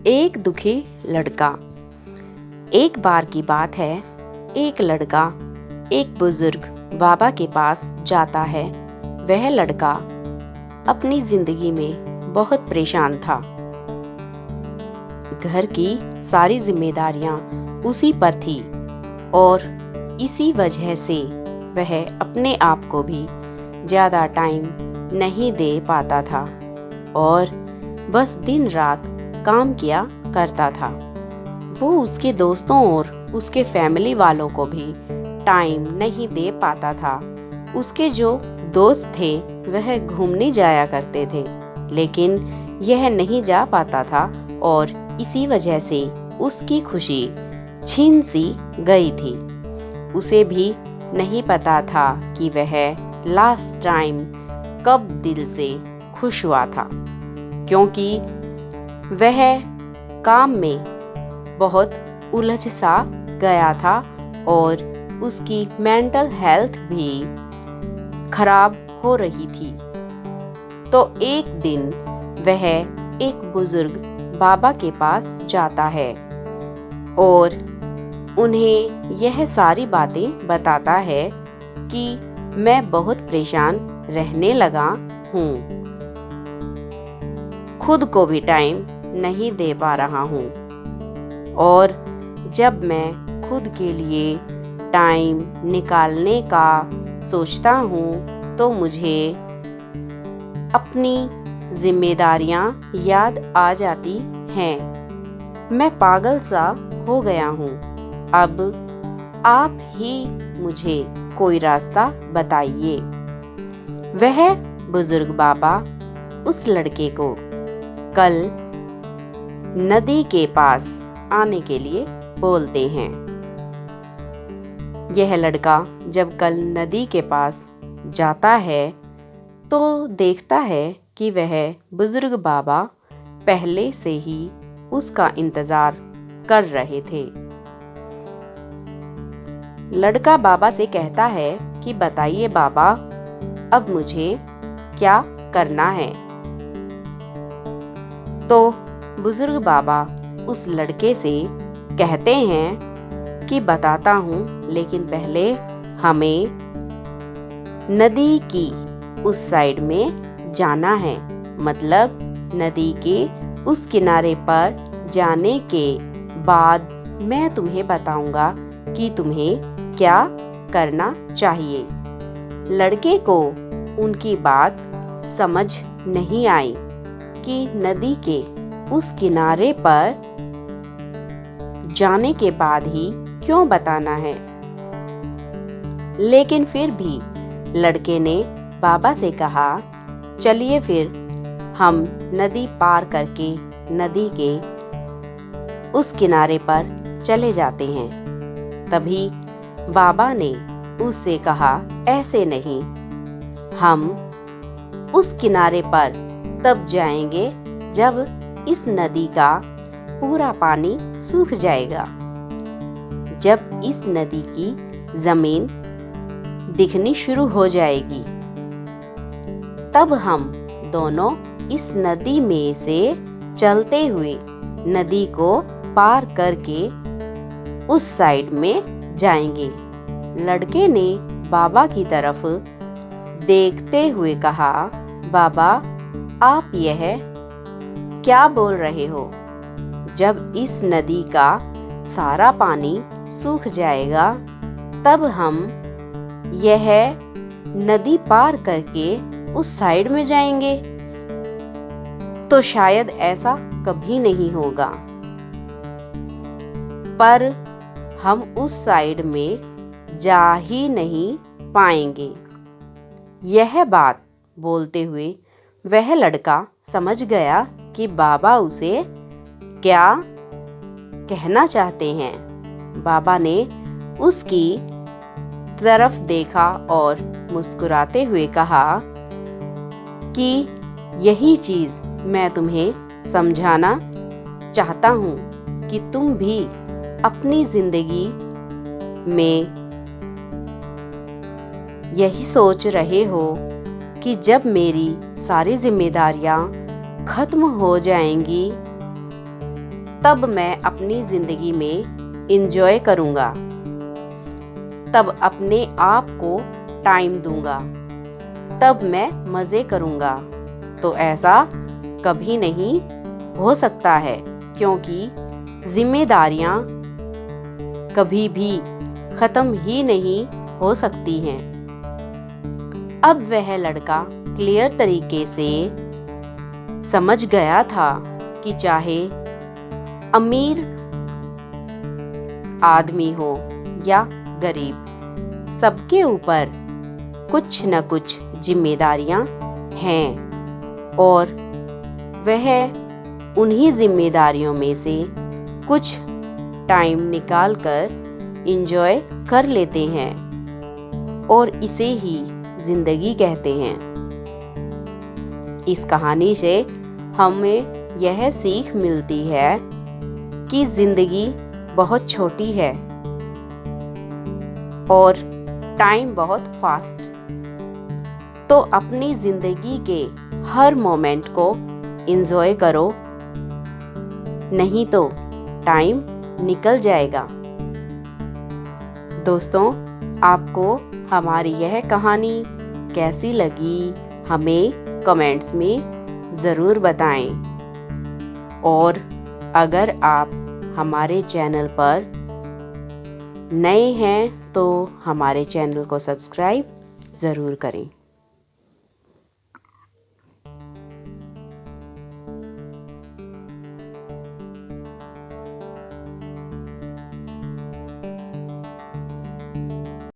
एक दुखी लड़का। एक बार की बात है, एक लड़का एक बुजुर्ग बाबा के पास जाता है। वह लड़का अपनी जिंदगी में बहुत परेशान था। घर की सारी जिम्मेदारियां उसी पर थी और इसी वजह से वह अपने आप को भी ज़्यादा टाइम नहीं दे पाता था और बस दिन रात काम किया करता था। वो उसके दोस्तों और उसके फैमिली वालों को भी टाइम नहीं दे पाता था। उसके जो दोस्त थे वह घूमने जाया करते थे, लेकिन यह नहीं जा पाता था और इसी वजह से उसकी खुशी छिन सी गई थी। उसे भी नहीं पता था कि वह लास्ट टाइम कब दिल से खुश हुआ था, क्योंकि वह काम में बहुत उलझ सा गया था और उसकी मेंटल हेल्थ भी खराब हो रही थी। तो एक दिन वह एक बुजुर्ग बाबा के पास जाता है और उन्हें यह सारी बातें बताता है कि मैं बहुत परेशान रहने लगा हूँ, खुद को भी टाइम नहीं दे पा रहा हूँ और जब मैं खुद के लिए टाइम निकालने का सोचता हूँ तो मुझे अपनी जिम्मेदारियाँ याद आ जाती हैं। मैं पागल सा हो गया हूँ। अब आप ही मुझे कोई रास्ता बताइए। वह बुजुर्ग बाबा उस लड़के को कल नदी के पास आने के लिए बोलते हैं। यह लड़का जब कल नदी के पास जाता है तो देखता है कि वह बुजुर्ग बाबा पहले से ही उसका इंतजार कर रहे थे। लड़का बाबा से कहता है कि बताइए बाबा, अब मुझे क्या करना है। तो बुजुर्ग बाबा उस लड़के से कहते हैं कि बताता हूँ, लेकिन पहले हमें नदी की उस साइड में जाना है। मतलब नदी के उस किनारे पर जाने के बाद मैं तुम्हें बताऊंगा कि तुम्हें क्या करना चाहिए। लड़के को उनकी बात समझ नहीं आई कि नदी के उस किनारे पर जाने के बाद ही क्यों बताना है, लेकिन फिर भी लड़के ने बाबा से कहा, चलिए फिर हम नदी पार करके नदी के उस किनारे पर चले जाते हैं। तभी बाबा ने उससे कहा, ऐसे नहीं, हम उस किनारे पर तब जाएंगे जब इस नदी का पूरा पानी सूख जाएगा। जब इस नदी की जमीन दिखनी शुरू हो जाएगी, तब हम दोनों इस नदी में से चलते हुए नदी को पार करके उस साइड में जाएंगे। लड़के ने बाबा की तरफ देखते हुए कहा, बाबा आप यह क्या बोल रहे हो? जब इस नदी का सारा पानी सूख जाएगा तब हम यह नदी पार करके उस साइड में जाएंगे। तो शायद ऐसा कभी नहीं होगा, पर हम उस साइड में जा ही नहीं पाएंगे। यह बात बोलते हुए वह लड़का समझ गया कि बाबा उसे क्या कहना चाहते हैं। बाबा ने उसकी तरफ देखा और मुस्कुराते हुए कहा कि यही चीज़ मैं तुम्हें समझाना चाहता हूँ कि तुम भी अपनी जिंदगी में यही सोच रहे हो कि जब मेरी सारी जिम्मेदारियाँ खत्म हो जाएंगी तब मैं अपनी ज़िंदगी में इंजॉय करूँगा, तब अपने आप को टाइम दूँगा, तब मैं मज़े करूँगा। तो ऐसा कभी नहीं हो सकता है, क्योंकि जिम्मेदारियाँ कभी भी ख़त्म ही नहीं हो सकती हैं। अब वह लड़का क्लियर तरीके से समझ गया था कि चाहे अमीर आदमी हो या गरीब, सबके ऊपर कुछ न कुछ जिम्मेदारियां हैं और वह उन्हीं जिम्मेदारियों में से कुछ टाइम निकाल कर एंजॉय कर लेते हैं और इसे ही जिंदगी कहते हैं। इस कहानी से हमें यह सीख मिलती है कि जिंदगी बहुत छोटी है और टाइम बहुत फास्ट। तो अपनी जिंदगी के हर मोमेंट को एंजॉय करो, नहीं तो टाइम निकल जाएगा। दोस्तों, आपको हमारी यह कहानी कैसी लगी हमें कमेंट्स में ज़रूर बताएं और अगर आप हमारे चैनल पर नए हैं तो हमारे चैनल को सब्सक्राइब ज़रूर करें।